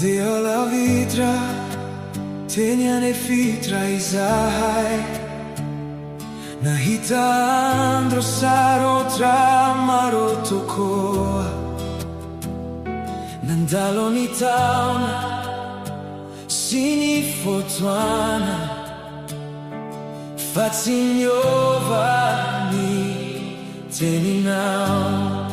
Mandeha lavitra, teny nefa izahay. Nahita andro sarotra maro tokoa. Mandalo ny taona sy ny fotoana, fa tsy miova ny teninao.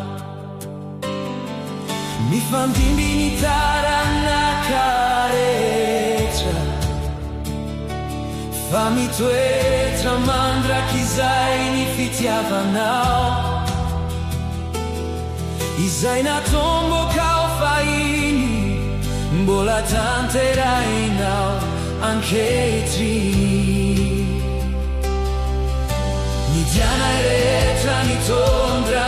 Mifandimby ny taranaka rehetra, fa mitoetra mandrakizay ny fitiavanao. Izay natomboka ao fahiny, mbola tanterahinao ankehitriny. Ny dianay rehetra nitondra